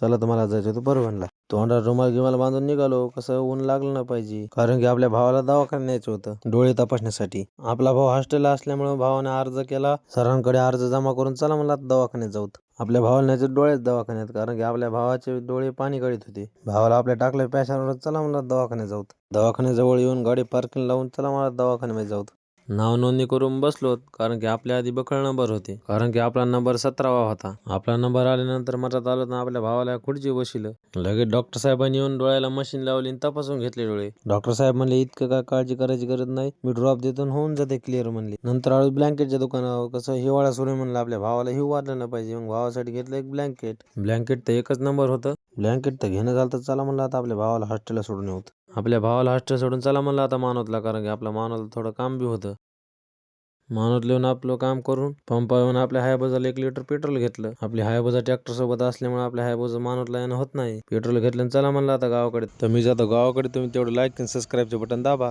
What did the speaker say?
चला तुम्हाला जायचं होतं परभणीला. तोंडाला रुमाल गिमाल बांधून निघालो, कसं ऊन लागलं नाही पाहिजे, कारण की आपल्या भावाला दवाखान्यात न्यायचं होतं डोळे तपासण्यासाठी. आपला भाऊ हॉस्टेलला असल्यामुळे भावाने अर्ज केला, सरांकडे अर्ज जमा करून चला मला दवाखान्यात जाऊत. आपल्या भावाला न्यायचं डोळ्याच दवाखान्यात, कारण की आपल्या भावाचे डोळे पाणी गळीत होते. भावाला आपल्या टाकलं पॅशावर, चला मला दवाखान्यात जाऊत. दवाखान्याजवळ येऊन गाडी पार्किंग लावून चला मला दवाखान्यामध्ये जाऊत. नाव नोंदणी करून बसलो, कारण की आपल्या आधी बकळ नंबर होते, कारण की आपला नंबर 17वा होता. आपला नंबर आल्यानंतर मठात आलो ना, आपल्या भावाला खुर्ची बसवलं. लगेच डॉक्टर साहेबांनी येऊन डोळ्याला मशीन लावली आणि तपासून घेतले डोळे. डॉक्टर साहेब म्हणले इतकं काय काळजी करायची गरज नाही, मी ड्रॉप देतो होऊन जाते क्लिअर म्हणले. नंतर आलो ब्लँकेटच्या दुकानावर, कसं हिवाळा सुरू म्हणलं आपल्या भावाला हिव वाटलं नाही पाहिजे, मग भावासाठी घेतलं एक ब्लँकेट. ब्लँकेट तर एकच नंबर होतं. ब्लँकेट तर घेणं झालं तर चला म्हणलं आता आपल्या भावाला हॉस्टेलला सोडून येऊ. आपल्या भावाला हॉस्टेल सोडून चला म्हणलं आता मानवतला, कारण की आपल्या मानवतला थोडं काम बी होतं. मानवत येऊन आपलं काम करून पंपा येऊन आपल्या हायबजाला 1 लिटर पेट्रोल घेतलं. आपली हायबजा ट्रॅक्टर सोबत असल्यामुळे आपल्या हायबजा मानवतला येणं होत नाही. पेट्रोल घेतलं चला म्हणलं आता गावाकडे. तर मी जातो गावाकडे, तुम्ही तेवढं लाईक आणि सबस्क्राईबचे बटन दाबा.